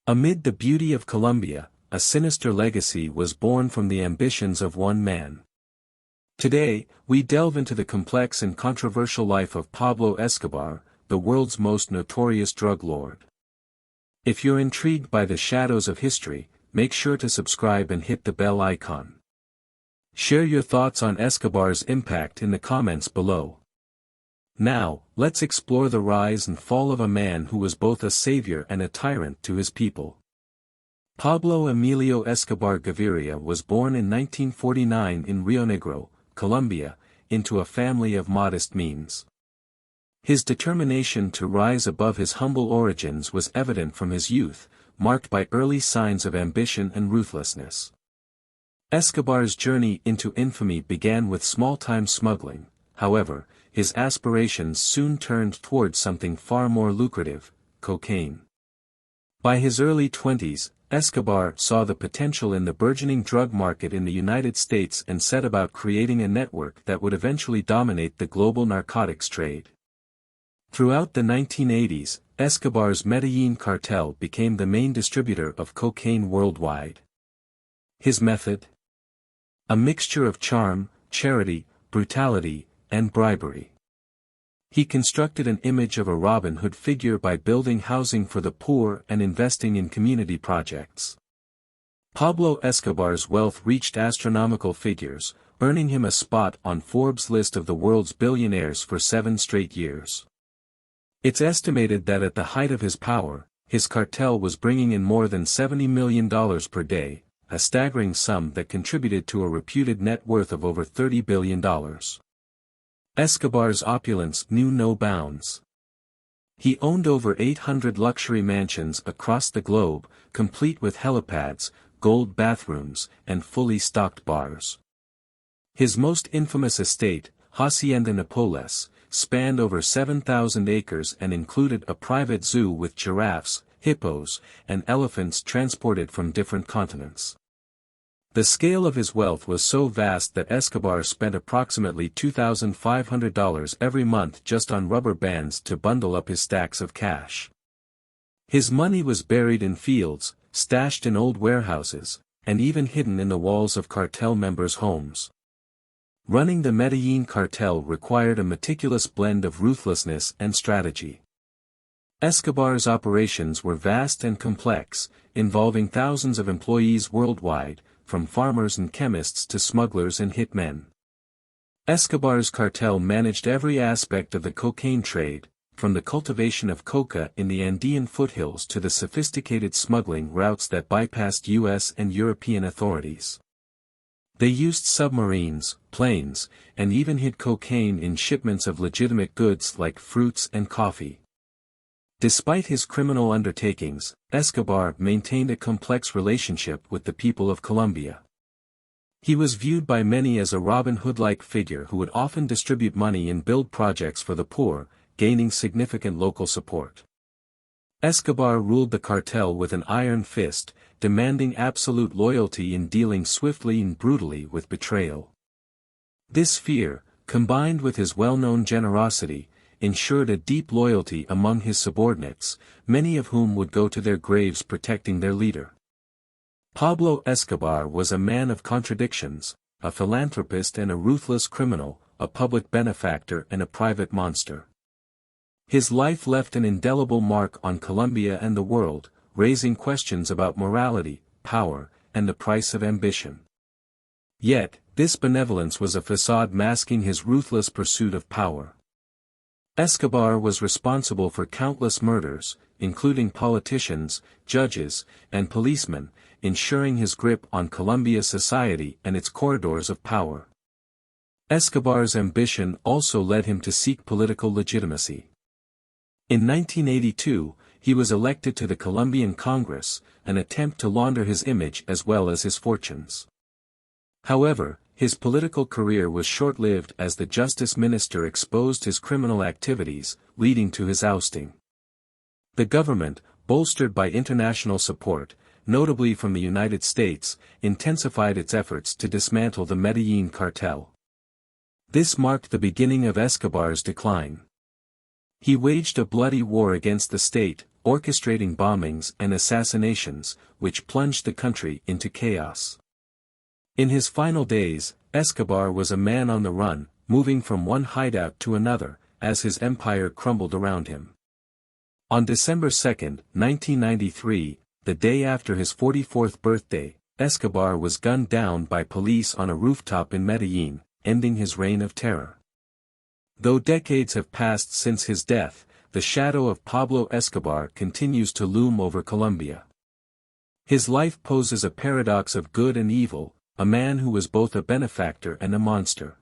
Amid the beauty of Colombia, a sinister legacy was born from the ambitions of one man. Today, we delve into the complex and controversial life of Pablo Escobar, the world's most notorious drug lord. If you're intrigued by the shadows of history, make sure to subscribe and hit the bell icon. Share your thoughts on Escobar's impact in the comments below. Now, let's explore the rise and fall of a man who was both a savior and a tyrant to his people. Pablo Emilio Escobar Gaviria was born in 1949 in Rio Negro, Colombia, into a family of modest means. His determination to rise above his humble origins was evident from his youth, marked by early signs of ambition and ruthlessness. Escobar's journey into infamy began with small-time smuggling, however, his aspirations soon turned towards something far more lucrative: cocaine. By his early 20s, Escobar saw the potential in the burgeoning drug market in the United States and set about creating a network that would eventually dominate the global narcotics trade. Throughout the 1980s, Escobar's Medellín Cartel became the main distributor of cocaine worldwide. His method? A mixture of charm, charity, brutality, and bribery. He constructed an image of a Robin Hood figure by building housing for the poor and investing in community projects. Pablo Escobar's wealth reached astronomical figures, earning him a spot on Forbes' list of the world's billionaires for 7 straight years. It's estimated that at the height of his power, his cartel was bringing in more than $70 million per day, a staggering sum that contributed to a reputed net worth of over $30 billion. Escobar's opulence knew no bounds. He owned over 800 luxury mansions across the globe, complete with helipads, gold bathrooms, and fully stocked bars. His most infamous estate, Hacienda Nápoles, spanned over 7,000 acres and included a private zoo with giraffes, hippos, and elephants transported from different continents. The scale of his wealth was so vast that Escobar spent approximately $2,500 every month just on rubber bands to bundle up his stacks of cash. His money was buried in fields, stashed in old warehouses, and even hidden in the walls of cartel members' homes. Running the Medellín Cartel required a meticulous blend of ruthlessness and strategy. Escobar's operations were vast and complex, involving thousands of employees worldwide, from farmers and chemists to smugglers and hitmen. Escobar's cartel managed every aspect of the cocaine trade, from the cultivation of coca in the Andean foothills to the sophisticated smuggling routes that bypassed U.S. and European authorities. They used submarines, planes, and even hid cocaine in shipments of legitimate goods like fruits and coffee. Despite his criminal undertakings, Escobar maintained a complex relationship with the people of Colombia. He was viewed by many as a Robin Hood-like figure who would often distribute money and build projects for the poor, gaining significant local support. Escobar ruled the cartel with an iron fist, demanding absolute loyalty in dealing swiftly and brutally with betrayal. This fear, combined with his well-known generosity, ensured a deep loyalty among his subordinates, many of whom would go to their graves protecting their leader. Pablo Escobar was a man of contradictions, a philanthropist and a ruthless criminal, a public benefactor and a private monster. His life left an indelible mark on Colombia and the world, raising questions about morality, power, and the price of ambition. Yet, this benevolence was a facade masking his ruthless pursuit of power. Escobar was responsible for countless murders, including politicians, judges, and policemen, ensuring his grip on Colombia's society and its corridors of power. Escobar's ambition also led him to seek political legitimacy. In 1982, he was elected to the Colombian Congress, an attempt to launder his image as well as his fortunes. However, his political career was short-lived as the justice minister exposed his criminal activities, leading to his ousting. The government, bolstered by international support, notably from the United States, intensified its efforts to dismantle the Medellín Cartel. This marked the beginning of Escobar's decline. He waged a bloody war against the state, orchestrating bombings and assassinations, which plunged the country into chaos. In his final days, Escobar was a man on the run, moving from one hideout to another, as his empire crumbled around him. On December 2, 1993, the day after his 44th birthday, Escobar was gunned down by police on a rooftop in Medellin, ending his reign of terror. Though decades have passed since his death, the shadow of Pablo Escobar continues to loom over Colombia. His life poses a paradox of good and evil, a man who was both a benefactor and a monster.